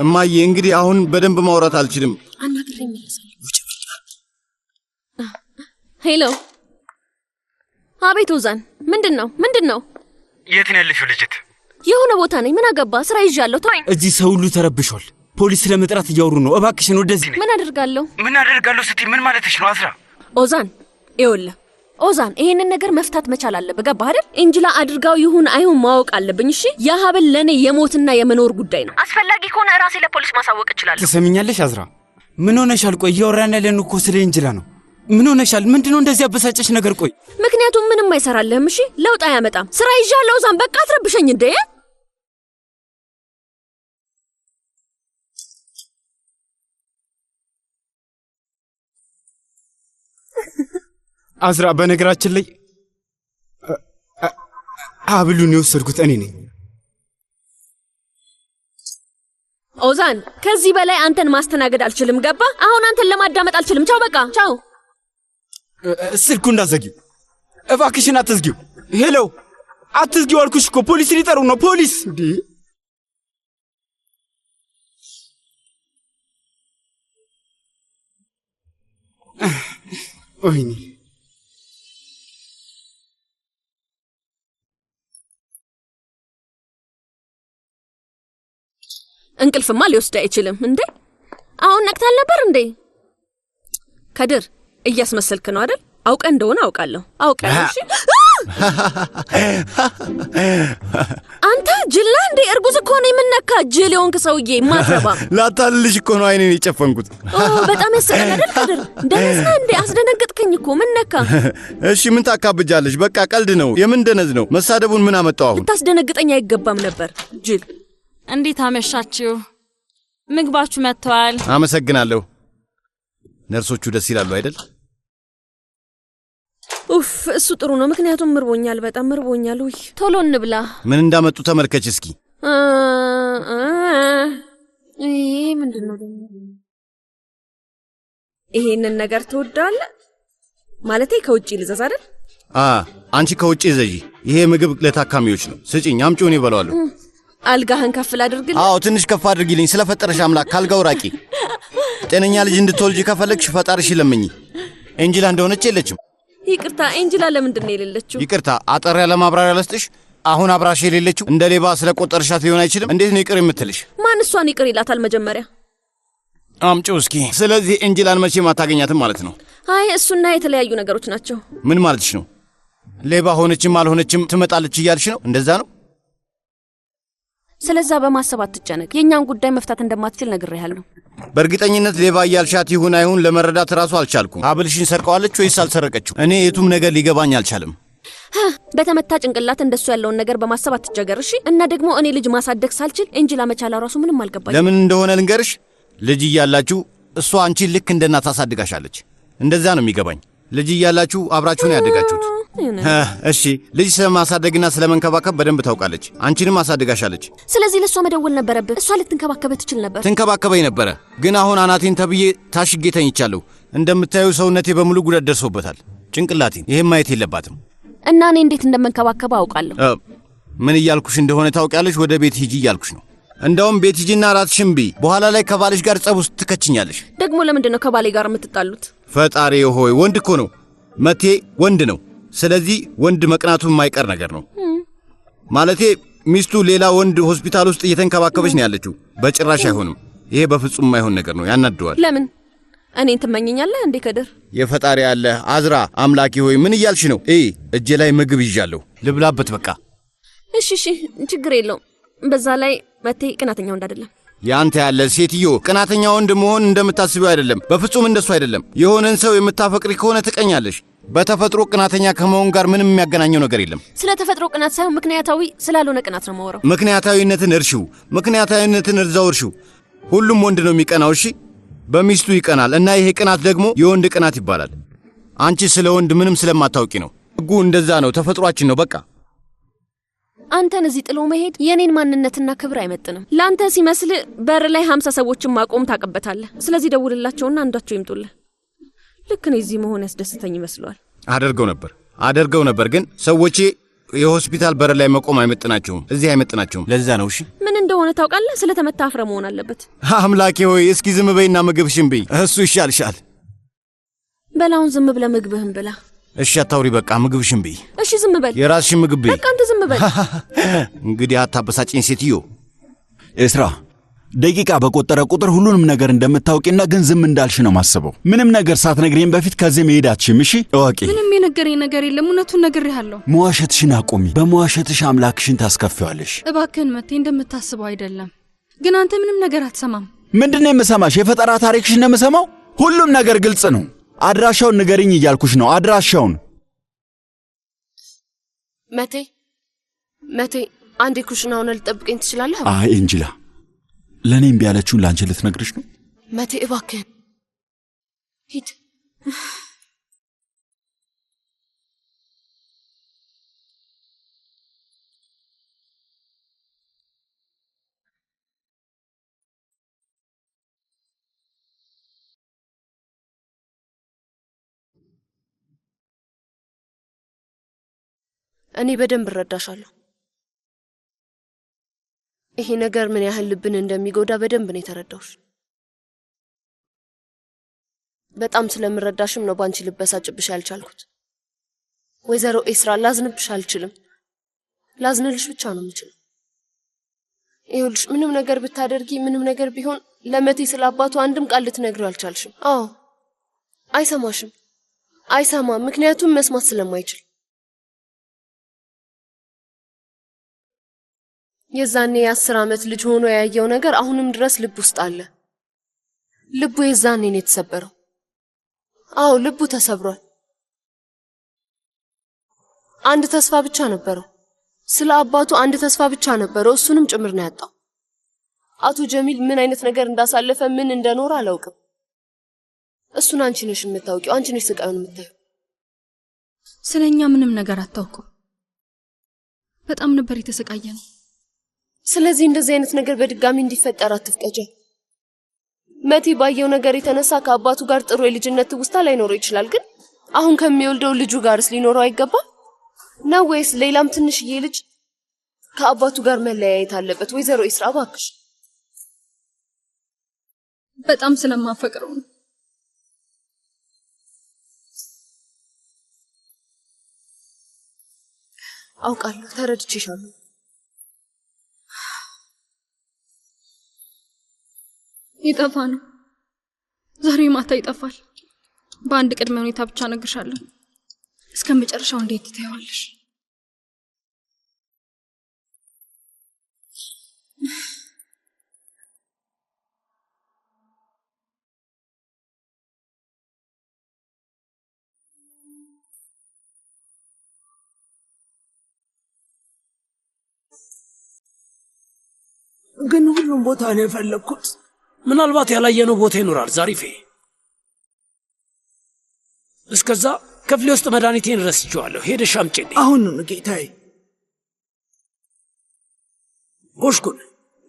S7: እማዬ እንግዲህ አሁን በደንብ ማውራት አልችልም።
S3: አናግሬ እመለሳለሁ። ሄሎ። አቤት ኦዛን፣ ምንድን ነው?
S14: የት ነው ያለሽው ልጅት?
S3: የሆነ ቦታ ነኝ። ምን አገባ? ስራ ይዣለሁ። ተወኝ።
S14: እዚህ ሰው ሁሉ ተረብሿል። ፖሊስ ለመጥራት እያወሩ ነው። እባክሽን ወደዚህ ነኝ።
S3: ምን አደርጋለሁ
S14: ስትይ ምን ማለትሽ ነው አዝራ?
S3: ኦዛን ይኸውልህ፣ ኦዛን ይሄንን ነገር መፍታት መቻል አለብህ። ገባህ አይደል? ኤንጅላ አድርጋው ይሁን አይሁን ማወቅ አለብኝ። እሺ፣ ያ ሀብል ለእኔ የሞትና የመኖር ጉዳይ ነው።
S12: አስፈላጊ ከሆነ ራሴ ለፖሊስ ማሳወቅ እችላለሁ።
S14: ትሰሚኛለሽ አዝራ? ምን ሆነሻል? ቆይ እያወራን ያለን እኮ ስለ ኤንጅላ ነው። ምን ሆነሻል? ምንድነው እንደዚህ አበሳጨሽ ነገር? ቆይ
S3: ምክንያቱም ምንም አይሰራልህም። እሺ፣ ለውጥ አያመጣም። ስራ ይዣለሁ ኦዛን፣ በቃ አትረብሸኝ እንዴ።
S14: አዝራ፣ በነገራችን ላይ ሀብሉን የወሰድኩት እኔ ነኝ።
S3: ኦዛን፣ ከዚህ በላይ አንተን ማስተናገድ አልችልም። ገባ? አሁን አንተን ለማዳመጥ አልችልም። ቻው፣ በቃ ቻው።
S14: ስልኩ እንዳትዘጊው እባክሽን፣ አትዝጊው። ሄሎ፣ አትዝጊው አልኩሽ እኮ። ፖሊስ ሊጠሩ ነው። ፖሊስ እንዴ! ወይኔ
S3: እንቅልፍማ ሊወስድ አይችልም እንዴ? አሁን ነቅታል ነበር እንዴ? ከድር እያስመሰልክ ነው አይደል? አውቀ እንደሆነ አውቃለሁ። እሺ አንተ ጅላ እንዴ? እርጉዝ እኮ ነው የምነካ። ጅል የሆንክ ሰውዬ ማትረባ።
S7: ላታልልሽ እኮ ነው አይኔን የጨፈንኩት።
S3: በጣም ያስቀል አይደል? ከድር ደነዝ ነህ እንዴ? አስደነገጥከኝ እኮ። ምን ነካ?
S7: እሺ ምን ታካብጃለሽ? በቃ ቀልድ ነው። የምን ደነዝ ነው? መሳደቡን ምን አመጣው? አሁን
S3: ልታስደነግጠኝ አይገባም ነበር ጅል።
S8: እንዴት አመሻችሁ? ምግባችሁ መጥቷል።
S7: አመሰግናለሁ። ነርሶቹ ደስ ይላሉ አይደል?
S3: ኡፍ፣ እሱ ጥሩ ነው። ምክንያቱም ምርቦኛል፣ በጣም ምርቦኛል። ውይ ቶሎ እንብላ።
S7: ምን እንዳመጡ ተመልከች እስኪ።
S3: ይሄ ምንድነው ደግሞ? ይሄንን ነገር ትወዳለህ? ማለቴ ከውጪ ልዘዝ አይደል?
S7: አንቺ ከውጪ ዘዢ። ይሄ ምግብ ለታካሚዎች ነው። ስጪኝ፣ አምጪው፣ እኔ እበላዋለሁ።
S3: አልጋህን ከፍ ላድርግልህ?
S7: አዎ ትንሽ ከፍ አድርጊልኝ። ስለፈጠረሽ አምላክ ካልጋው ራቂ። ጤነኛ ልጅ እንድትወልጂ ከፈለግሽ ፈጣሪሽ ለምኝ። ኤንጅላ እንደሆነች የለችም።
S3: ይቅርታ ኤንጅላ፣ ለምንድን ነው የሌለችው?
S7: ይቅርታ፣ አጠር ያለ ማብራሪያ ልስጥሽ። አሁን አብራሽ የሌለችው እንደ ሌባ ስለቆጠርሻት ሊሆን አይችልም። እንዴት ነው ይቅር የምትልሽ?
S3: ማን እሷን ይቅር ይላታል? መጀመሪያ
S7: አምጪው እስኪ። ስለዚህ ኤንጅላን መቼም አታገኛትም ማለት ነው?
S3: አይ እሱና የተለያዩ ነገሮች ናቸው።
S7: ምን ማለትሽ ነው? ሌባ ሆነችም አልሆነችም ትመጣለች እያልሽ ነው? እንደዛ ነው?
S3: ስለዛ በማሰብ አትጨነቅ። የእኛን ጉዳይ መፍታት እንደማትችል ነግሬሃለሁ።
S7: በእርግጠኝነት ሌባ እያልሻት ይሁን አይሁን ለመረዳት ራሱ አልቻልኩም። ሀብልሽን ሰርቀዋለች ወይስ አልሰረቀችው? እኔ የቱም ነገር ሊገባኝ አልቻለም።
S3: በተመታ ጭንቅላት እንደሱ ያለውን ነገር በማሰብ አትቸገር እሺ። እና ደግሞ እኔ ልጅ ማሳደግ ሳልችል ኤንጅላ መቻላ ራሱ ምንም አልገባኝ።
S7: ለምን እንደሆነ ልንገርሽ። ልጅ እያላችሁ እሷ አንቺን ልክ እንደ እናት ታሳድጋሻለች። እንደዛ ነው የሚገባኝ። ልጅ እያላችሁ አብራችሁ ነው ያደጋችሁት። እሺ ልጅ ስለማሳደግና ስለመንከባከብ በደንብ ታውቃለች። አንቺንም አሳድጋሻለች።
S3: ስለዚህ ለሷ መደወል ነበረብህ። እሷ ልትንከባከበ ትችል ነበር።
S7: ትንከባከበኝ ነበረ፣ ግን አሁን አናቴን ተብዬ ታሽጌ ተኝቻለሁ። እንደምታዩ ሰውነቴ በሙሉ ጉዳት ደርሶበታል። ጭንቅላቴን ይሄን ማየት የለባትም።
S3: እና እኔ እንዴት እንደምንከባከበ አውቃለሁ።
S7: ምን እያልኩሽ እንደሆነ ታውቂያለሽ። ወደ ቤት ሂጂ እያልኩሽ ነው። እንደውም ቤት ሂጂና ራትሽን ብይ። በኋላ ላይ ከባልሽ ጋር ጸብ ውስጥ ትከችኛለሽ።
S3: ደግሞ ለምንድን ነው ከባሌ ጋር የምትጣሉት?
S7: ፈጣሪ ሆይ ወንድ እኮ ነው መቴ፣ ወንድ ነው። ስለዚህ ወንድ መቅናቱ የማይቀር ነገር ነው። ማለቴ ሚስቱ ሌላ ወንድ ሆስፒታል ውስጥ እየተንከባከበች ነው ያለችው። በጭራሽ አይሆንም። ይሄ በፍጹም የማይሆን ነገር ነው። ያናድዋል።
S3: ለምን እኔን ትመኘኛለህ እንዴ? ከድር
S7: የፈጣሪ ያለ አዝራ፣ አምላኪ ሆይ ምን እያልሽ ነው? እጄ ላይ ምግብ ይዣለሁ፣ ልብላበት በቃ።
S3: እሺ ችግር የለውም። በዛ ላይ መቴ ቅናተኛው እንዳይደለም።
S7: ያንተ ያለ ሴትዮ ቅናተኛ ወንድ መሆን እንደምታስቢው አይደለም። በፍጹም እንደሱ አይደለም። የሆነን ሰው የምታፈቅሪ ከሆነ ትቀኛለሽ። በተፈጥሮ ቅናተኛ ከመሆን ጋር ምንም የሚያገናኘው ነገር የለም።
S3: ስለ ተፈጥሮ ቅናት ሳይሆን ምክንያታዊ ስላልሆነ ቅናት ነው የማወራው።
S7: ምክንያታዊነትን እርሺው። ምክንያታዊነትን እርዛው እርሺው። ሁሉም ወንድ ነው የሚቀናው። እሺ፣ በሚስቱ ይቀናል እና ይሄ ቅናት ደግሞ የወንድ ቅናት ይባላል። አንቺ ስለ ወንድ ምንም ስለማታውቂ ነው። ሕጉ እንደዛ ነው። ተፈጥሯችን ነው በቃ።
S3: አንተን እዚህ ጥሎ መሄድ የኔን ማንነትና ክብር አይመጥንም። ለአንተ ሲመስል በር ላይ 50 ሰዎችን ማቆም ታቀበታለህ። ስለዚህ ደውልላቸውና አንዳቸው ይምጡልህ። ልክ ነው። እዚህ መሆን ያስደስተኝ ይመስለዋል።
S7: አደርገው ነበር ግን ሰዎቼ የሆስፒታል በር ላይ መቆም አይመጥናቸውም። እዚህ አይመጥናቸውም። ለዛ ነው። እሺ
S3: ምን እንደሆነ ታውቃለህ? ስለተመታ አፍረ መሆን አለበት።
S7: አምላኬ ሆይ እስኪ ዝም በይና ምግብሽን ብይ። እሱ ይሻልሻል።
S3: በላውን ዝም ብለህ ምግብህን ብላ።
S7: እሺ አታውሪ፣ በቃ ምግብሽን ብይ።
S3: እሺ ዝም በል።
S7: የራስሽን ምግብ ብይ።
S3: በቃ አንተ ዝም በል።
S7: እንግዲህ አታበሳጭኝ ሴትዮ።
S1: ኤስራ ደቂቃ በቆጠረ ቁጥር ሁሉንም ነገር እንደምታውቂና ግን ዝም እንዳልሽ ነው ማስበው። ምንም ነገር ሳትነግሪኝ በፊት ከዚህ መሄድ አትችይም። እሺ እወቂ።
S8: ምንም የነገረኝ ነገር የለም። እውነቱን ነግሬሃለሁ።
S1: መዋሸትሽን አቁሚ። በመዋሸትሽ አምላክሽን ታስከፊዋለሽ።
S8: እባክህን መቴ፣ እንደምታስበው አይደለም። ግን አንተ ምንም ነገር አትሰማም።
S1: ምንድን ነው የምሰማሽ? የፈጠራ ታሪክሽን ነው የምሰማው። ሁሉም ነገር ግልጽ ነው። አድራሻውን ንገሪኝ እያልኩሽ ነው። አድራሻውን።
S2: መቴ አንዴ ኩሽና ሆነ ልጠብቀኝ ትችላለህ?
S1: አይ ኤንጅላ፣ ለእኔ እምቢ ያለችውን ለአንቺ ልትነግርሽ ነው?
S2: መቴ እባክህን ሂድ። እኔ በደንብ እረዳሻለሁ። ይሄ ነገር ምን ያህል ልብን እንደሚጎዳ በደንብ ነው የተረዳሁሽ። በጣም ስለምረዳሽም ነው ባንቺ ልበሳጭብሽ ያልቻልኩት። ወይዘሮ ኤስራ፣ ላዝንብሽ አልችልም። ላዝንልሽ ብቻ ነው የምችለው። ይኸውልሽ፣ ምንም ነገር ብታደርጊ፣ ምንም ነገር ቢሆን ለመቴ ስለ አባቱ አንድም ቃል ልትነግሪው አልቻልሽም። አዎ፣ አይሰማም። ምክንያቱም መስማት ስለማይችል። የዛኔ የ10 ዓመት ልጅ ሆኖ ያየው ነገር አሁንም ድረስ ልብ ውስጥ አለ። ልቡ የዛኔ ነው የተሰበረው። አዎ ልቡ ተሰብሯል። አንድ ተስፋ ብቻ ነበረው። ስለ አባቱ አንድ ተስፋ ብቻ ነበረው። እሱንም ጭምር ነው ያጣው። አቶ ጀሚል ምን አይነት ነገር እንዳሳለፈ ምን እንደኖረ አላውቅም። እሱን አንቺ ነሽ የምታውቂው። አንቺ ነሽ ስቃዩን የምታየው።
S8: ስለኛ ምንም ነገር አታውቁም። በጣም ነበር የተሰቃየነው።
S2: ስለዚህ እንደዚህ አይነት ነገር በድጋሚ እንዲፈጠር አትፍቀጂ። መቲ ባየው ነገር የተነሳ ከአባቱ ጋር ጥሩ የልጅነት ትውስታ ላይኖረው ይችላል። ግን አሁን ከሚወልደው ልጁ ጋርስ ሊኖረው አይገባም ነው ወይስ ሌላም ትንሽዬ ልጅ ከአባቱ ጋር መለያየት አለበት? ወይዘሮ ኢስራ እባክሽ።
S8: በጣም ስለማፈቅረው ነው።
S2: አውቃለሁ፣ ተረድቼሻለሁ።
S8: ይጠፋ ነው። ዛሬ ማታ ይጠፋል። በአንድ ቅድመ ሁኔታ ብቻ እነግርሻለሁ። እስከ መጨረሻው እንዴት ትታያለሽ?
S5: ግን ሁሉም ቦታ ነው የፈለግኩት። ምናልባት ያላየነው ቦታ ይኖራል ዛሪፌ። እስከዛ ክፍሌ ውስጥ መድኃኒቴን ረስቼዋለሁ። ሄደሽ አምጪልኝ።
S4: አሁን ጌታዬ።
S5: ጎሽኩን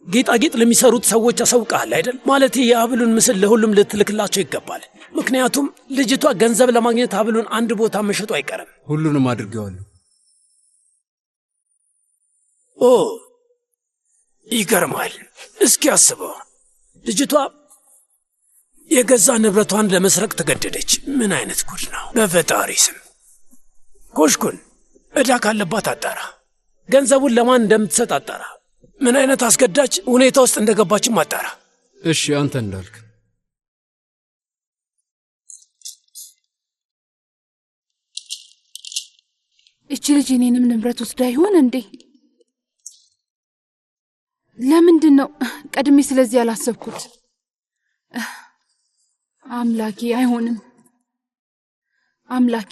S5: ጌጣጌጥ ለሚሰሩት ሰዎች አሳውቀሃል አይደል? ማለት የሀብሉን ምስል ለሁሉም ልትልክላቸው ይገባል። ምክንያቱም ልጅቷ ገንዘብ ለማግኘት ሀብሉን አንድ ቦታ መሸጡ አይቀርም።
S9: ሁሉንም አድርገዋለሁ።
S5: ኦ ይገርማል። እስኪ አስበው፣ ልጅቷ የገዛ ንብረቷን ለመስረቅ ተገደደች። ምን አይነት ጉድ ነው! በፈጣሪ ስም ኮሽኩን፣ ዕዳ ካለባት አጣራ። ገንዘቡን ለማን እንደምትሰጥ አጣራ። ምን አይነት አስገዳጅ ሁኔታ ውስጥ እንደገባችም አጣራ።
S9: እሺ፣ አንተ እንዳልክ።
S15: እቺ ልጅ እኔንም ንብረት ወስዳ ይሆን እንዴ? ለምንድን ነው ቀድሜ ስለዚህ ያላሰብኩት? አምላኬ አይሆንም። አምላኬ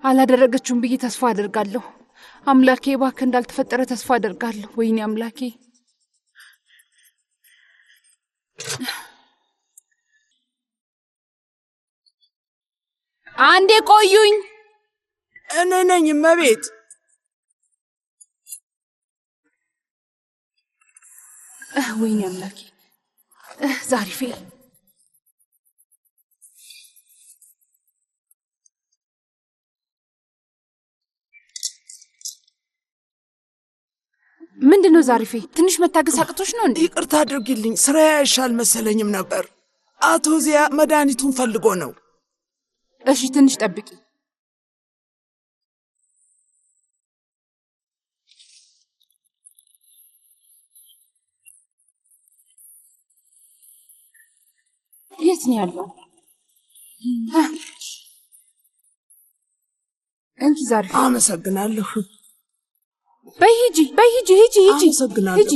S15: አላደረገችውም ብዬ ተስፋ አደርጋለሁ። አምላኬ እባክህ እንዳልተፈጠረ ተስፋ አደርጋለሁ። ወይኔ አምላኬ። አንዴ ቆዩኝ።
S4: እኔ ነኝ እመቤት።
S15: ወይኔ አምላኬ። ዛሪፌ ምንድነው? ዛሪፌ ትንሽ መታገስ አቅቶሽ ነው እንዴ?
S4: ይቅርታ አድርጊልኝ፣ ስራ ያሻል መሰለኝም ነበር። አቶ ዚያ መድኃኒቱን ፈልጎ ነው።
S15: እሺ ትንሽ ጠብቂ። የት ነው ያለው? እንጂ ዛሪፌ።
S4: አመሰግናለሁ።
S15: በይ ሂጂ፣ በይ ሂጂ፣ ሂጂ፣ ሂጂ።
S4: አመሰግናለሁ።
S15: ሂጂ።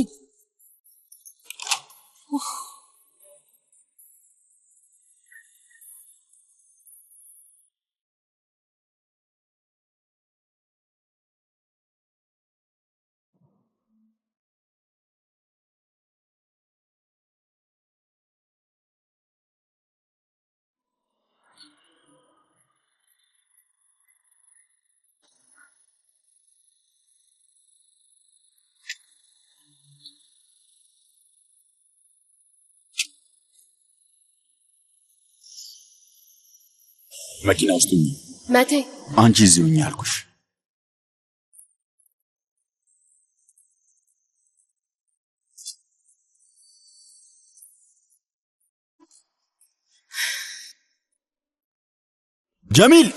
S1: መኪና ውስጥ
S2: መቴ
S1: አንቺ እዚህ ሁኚ አልኩሽ። ጀሚል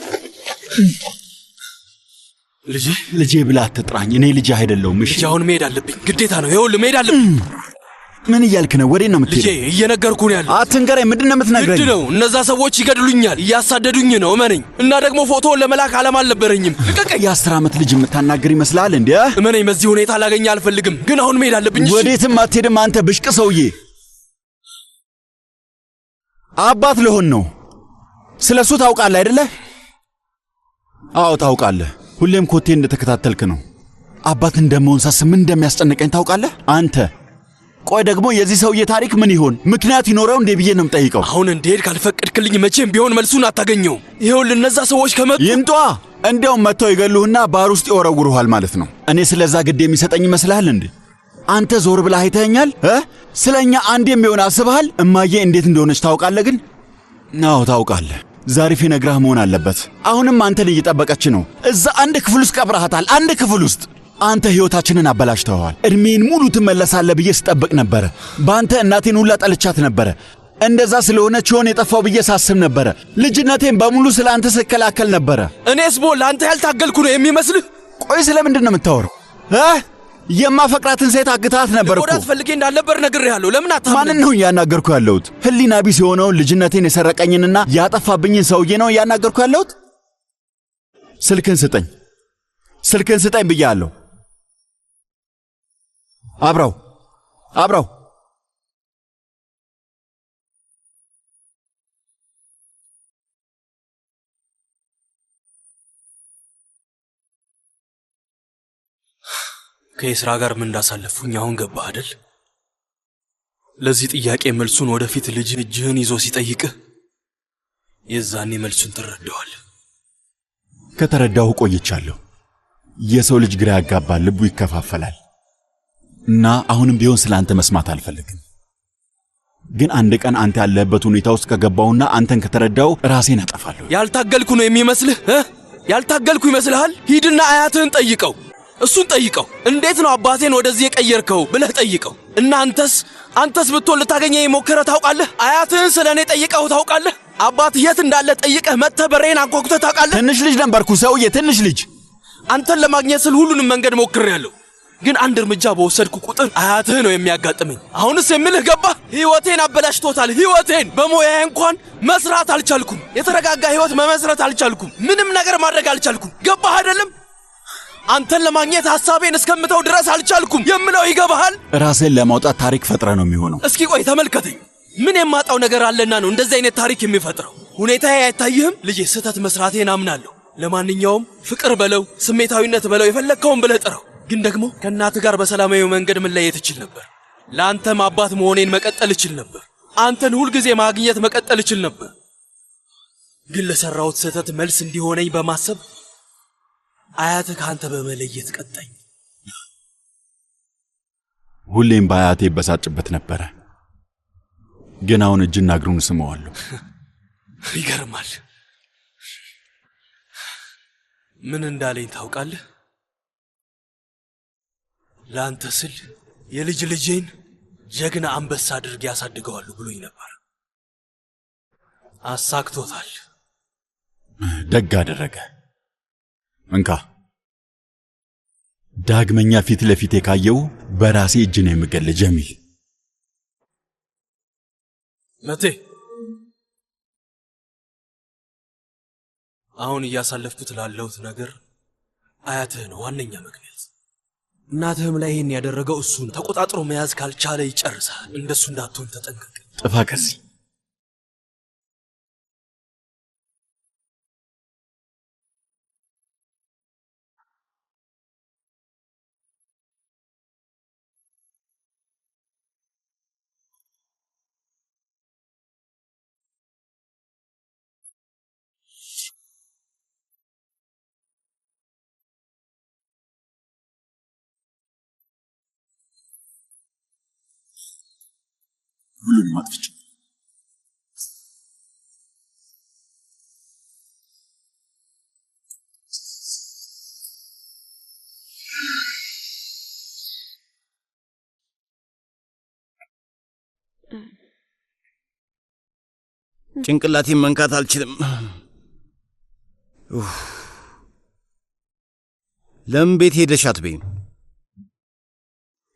S1: ልጄ ብላ አትጥራኝ። እኔ ልጅ አይደለሁም። እሺ
S9: አሁን መሄድ አለብኝ፣ ግዴታ ነው። ይኸውልህ መሄድ አለብኝ።
S1: ምን እያልክ ነው? ወዴት ነው የምትሄደው?
S9: ልጄ እየነገርኩ ነው ያለው።
S1: አትንገረኝ። ምንድን ነው የምትነግረኝ?
S9: ግድ ነው። እነዛ ሰዎች ይገድሉኛል፣ እያሳደዱኝ ነው። እመነኝ። እና ደግሞ ፎቶውን ለመላክ ዓላማ አልነበረኝም። ልቀቀኝ።
S1: የ10 ዓመት ልጅ የምታናግር ይመስላል እንዴ?
S9: እመነኝ፣ በዚህ ሁኔታ ላገኝ አልፈልግም። ግን አሁን መሄድ አለብኝ።
S1: ወዴትም አትሄድም አንተ ብሽቅ ሰውዬ። አባት ልሆን ነው። ስለሱ ታውቃለህ አይደለ? አዎ ታውቃለህ። ሁሌም ኮቴ እንደተከታተልክ ነው። አባት እንደመሆን ሳስብ ምን እንደሚያስጨንቀኝ ታውቃለህ አንተ። ቆይ ደግሞ የዚህ ሰውዬ ታሪክ ምን ይሆን? ምክንያት ይኖረው እንዴ ብዬ ነው የምጠይቀው።
S9: አሁን እንድሄድ ካልፈቀድክልኝ መቼም ቢሆን መልሱን አታገኘውም። ይኸውልህ እነዛ ሰዎች ከመጡ
S1: ይምጧ። እንዲያውም መጥተው ይገሉህና ባህር ውስጥ ይወረውሩሃል ማለት ነው። እኔ ስለዛ ግድ የሚሰጠኝ ይመስልሃል እንዴ? አንተ ዞር ብለህ አይተኸኛል? ስለኛ አንዴም ቢሆን አስበሃል? እማዬ እንዴት እንደሆነች ታውቃለህ? ግን አዎ ታውቃለህ። ዛሪፌ ነግራህ መሆን አለበት። አሁንም አንተን እየጠበቀች ነው። እዛ አንድ ክፍል ውስጥ ቀብረሃታል። አንድ ክፍል ውስጥ አንተ ሕይወታችንን አበላሽተዋል። እድሜን ሙሉ ትመለሳለህ ብዬ ስጠብቅ ነበረ። በአንተ እናቴን ሁላ ጠልቻት ነበረ። እንደዛ ስለሆነች ይሆን የጠፋው ብዬ ሳስብ ነበረ። ልጅነቴን በሙሉ ስለ አንተ ስከላከል ነበረ።
S9: እኔስ ቦ ለአንተ ያልታገልኩ ነው የሚመስልህ?
S1: ቆይ ስለምንድን ነው የምታወራው? የማፈቅራትን ሴት አግታት ነበር እኮ።
S9: ወዳት ፈልጌ እንዳልነበር ነግሬሃለሁ። ለምን አታምነኝ?
S1: ማንን ነው እያናገርኩ ያለሁት? ህሊና ቢስ የሆነውን ልጅነቴን የሰረቀኝንና ያጠፋብኝን ሰውዬ ነው እያናገርኩ ያለሁት። ስልክን ስጠኝ፣ ስልክን ስጠኝ ብያለሁ። አብራው
S9: ከየስራ ጋር ምን እንዳሳለፉኝ አሁን ገባህ አይደል? ለዚህ ጥያቄ መልሱን ወደፊት ልጅ እጅህን ይዞ ሲጠይቅህ የዛኔ መልሱን ትረዳዋለህ።
S1: ከተረዳሁ ቆይቻለሁ። የሰው ልጅ ግራ ያጋባል፣ ልቡ ይከፋፈላል። እና አሁንም ቢሆን ስለ አንተ መስማት አልፈልግም። ግን አንድ ቀን አንተ ያለህበት ሁኔታ ውስጥ ከገባውና አንተን ከተረዳው ራሴን አጠፋለሁ።
S9: ያልታገልኩ ነው የሚመስልህ? ያልታገልኩ ይመስልሃል? ሂድና አያትህን ጠይቀው፣ እሱን ጠይቀው። እንዴት ነው አባቴን ወደዚህ የቀየርከው ብለህ ጠይቀው። እና አንተስ ብትሆን ልታገኘኝ ሞክረህ ታውቃለህ? አያትህን ስለ እኔ ጠይቀው ታውቃለህ? አባትህ የት እንዳለ ጠይቀህ መጥተህ በሬን አንኳኩተህ ታውቃለህ?
S1: ትንሽ ልጅ ነበርኩ ሰውዬ፣ ትንሽ ልጅ።
S9: አንተን ለማግኘት ስል ሁሉንም መንገድ ሞክሬያለሁ። ግን አንድ እርምጃ በወሰድኩ ቁጥር አያትህ ነው የሚያጋጥመኝ። አሁንስ የምልህ ገባህ? ሕይወቴን አበላሽቶታል። ሕይወቴን በሙያዬ እንኳን መስራት አልቻልኩም። የተረጋጋ ሕይወት መመስረት አልቻልኩም። ምንም ነገር ማድረግ አልቻልኩም። ገባህ አይደለም? አንተን ለማግኘት ሐሳቤን እስከምተው ድረስ አልቻልኩም የምለው ይገባሃል?
S1: ራስን ለማውጣት ታሪክ ፈጥረ ነው የሚሆነው።
S9: እስኪ ቆይ ተመልከተኝ። ምን የማጣው ነገር አለና ነው እንደዚህ አይነት ታሪክ የሚፈጥረው? ሁኔታዬ አይታይህም? ልጄ ስህተት መስራቴን አምናለሁ። ለማንኛውም ፍቅር በለው ስሜታዊነት በለው የፈለግከውን ብለህ ጥረው። ግን ደግሞ ከእናትህ ጋር በሰላማዊ መንገድ መለየት እችል ነበር። ለአንተም አባት መሆኔን መቀጠል እችል ነበር። አንተን ሁልጊዜ ማግኘት መቀጠል እችል ነበር። ግን ለሠራሁት ስህተት መልስ እንዲሆነኝ በማሰብ አያትህ ከአንተ በመለየት ቀጣኝ።
S1: ሁሌም በአያቴ ይበሳጭበት ነበረ። ግን አሁን እጅና እግሩን ስመዋለሁ።
S9: ይገርማል። ምን እንዳለኝ ታውቃለህ? ለአንተ ስል የልጅ ልጄን ጀግና አንበሳ አድርጌ ያሳድገዋለሁ ብሎኝ ነበር። አሳክቶታል።
S1: ደግ አደረገ። እንካ ዳግመኛ ፊት ለፊቴ ካየው በራሴ እጅ ነው የምገል። ጀሚል
S9: መቴ፣ አሁን እያሳለፍኩት ላለሁት ነገር አያትህ ነው ዋነኛ ምክንያት። እናትህም ላይ ይህን ያደረገው እሱን ተቆጣጥሮ መያዝ ካልቻለ ይጨርሳል። እንደሱ እንዳትሆን ተጠንቀቅ።
S1: ጥፋ ከዚህ። ሁሉንም አጥፍቼ
S7: ጭንቅላቴን መንካት አልችልም። ለምን ቤት ሄደሽ አትበይም?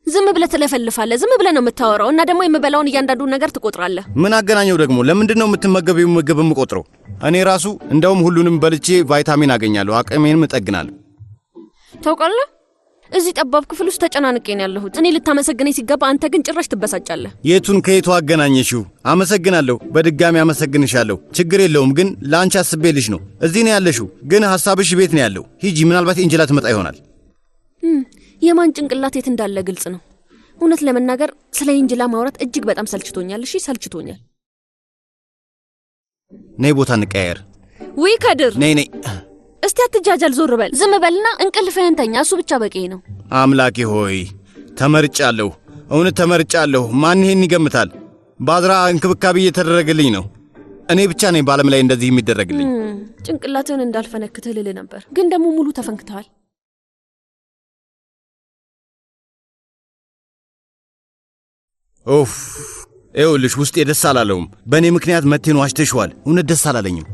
S3: ዝም ብለህ ትለፈልፋለህ። ዝም ብለህ ነው የምታወራው እና ደግሞ የምበላውን እያንዳንዱ ነገር ትቆጥራለህ።
S7: ምን አገናኘው ደግሞ? ለምንድን ነው የምትመገቢው ምግብ የምቆጥረው? እኔ ራሱ እንደውም ሁሉንም በልቼ ቫይታሚን አገኛለሁ፣ አቅሜንም እጠግናለሁ።
S3: ታውቃለህ፣ እዚህ ጠባብ ክፍል ውስጥ ተጨናንቄ ነው ያለሁት። እኔ ልታመሰግነኝ ሲገባ አንተ ግን ጭራሽ ትበሳጫለህ።
S7: የቱን ከየቱ አገናኘሽው? አመሰግናለሁ፣ በድጋሚ አመሰግንሻለሁ። ችግር የለውም፣ ግን ለአንቺ አስቤልሽ ነው። እዚህ ነው ያለሽው፣ ግን ሐሳብሽ ቤት ነው ያለው። ሂጂ፣ ምናልባት ኤንጀላ ትመጣ ይሆናል።
S3: የማን ጭንቅላት የት እንዳለ ግልጽ ነው። እውነት ለመናገር ስለ ኤንጀላ ማውራት እጅግ በጣም ሰልችቶኛል። እሺ ሰልችቶኛል።
S7: ነይ ቦታ እንቀያየር።
S3: ውይ ከድር፣
S7: ነይ ነይ።
S3: እስቲ አትጃጃል፣ ዞር በል። ዝም በልና እንቅልፍህን ተኛ። እሱ ብቻ በቂ ነው።
S7: አምላኬ ሆይ ተመርጫለሁ፣ እውነት ተመርጫለሁ። ማን ይሄን ይገምታል? ባዝራ እንክብካቤ እየተደረገልኝ ነው። እኔ ብቻ ነኝ በዓለም ላይ እንደዚህ የሚደረግልኝ።
S3: ጭንቅላትህን እንዳልፈነክትህ ልልህ ነበር፣ ግን ደግሞ ሙሉ ተፈንክተሃል።
S7: ኦፍ ይኸውልሽ፣ ውስጤ ደስ አላለውም። በእኔ ምክንያት መቴን ዋሽተሽዋል። እውነት ደስ አላለኝም።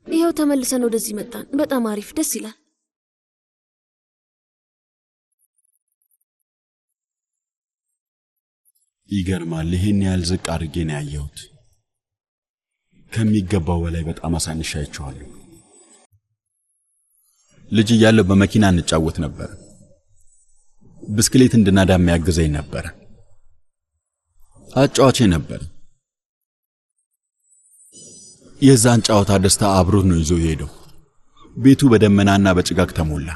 S3: ይኸው ተመልሰን ወደዚህ መጣን። በጣም አሪፍ፣ ደስ ይላል።
S1: ይገርማል። ይሄን ያህል ዝቅ አድርጌ ነው ያየሁት። ከሚገባው በላይ በጣም አሳንሻ አይቼዋለሁ። ልጅ እያለሁ በመኪና እንጫወት ነበር። ብስክሌት እንድናዳ የሚያግዘኝ ነበር። አጫዋቼ ነበር። የዛን ጨዋታ ደስታ አብሮት ነው ይዞ ሄደው። ቤቱ በደመናና በጭጋግ ተሞላ።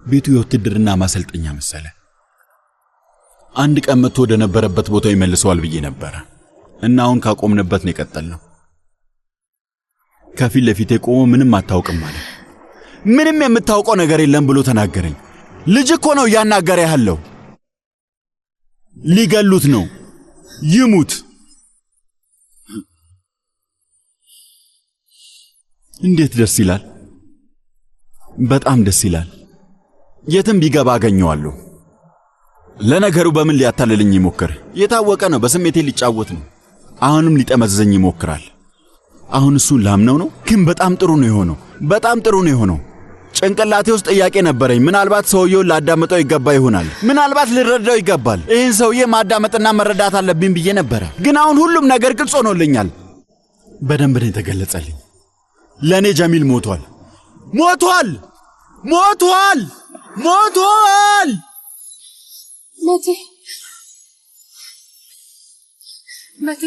S1: ቤቱ የውትድርና ማሰልጠኛ መሰለ። አንድ ቀን መጥቶ ወደ ነበረበት ቦታ ይመልሰዋል ብዬ ነበር እና አሁን ካቆምንበት ነው የቀጠልነው። ከፊት ለፊቴ ቆሞ ምንም አታውቅም ማለት ምንም የምታውቀው ነገር የለም ብሎ ተናገረኝ። ልጅ እኮ ነው እያናገረ ያለው። ሊገሉት ነው። ይሙት። እንዴት ደስ ይላል! በጣም ደስ ይላል። የትም ቢገባ አገኘዋለሁ። ለነገሩ በምን ሊያታልልኝ ይሞክር? የታወቀ ነው፣ በስሜቴ ሊጫወት ነው። አሁንም ሊጠመዘኝ ይሞክራል። አሁን እሱን ላምነው ነው፣ ግን በጣም ጥሩ ነው የሆነው። በጣም ጥሩ ነው የሆነው። ጭንቅላቴ ውስጥ ጥያቄ ነበረኝ። ምናልባት ሰውየውን ላዳመጠው ይገባ ይሆናል። ምናልባት ልረዳው ይገባል። ይህን ሰውዬ ማዳመጥና መረዳት አለብኝ ብዬ ነበረ። ግን አሁን ሁሉም ነገር ግልጽ ሆኖልኛል። በደንብ ነው የተገለጸልኝ። ለእኔ ጀሚል ሞቷል። ሞቷል! ሞቷል!
S14: ሞቷል።
S15: መቴ መቴ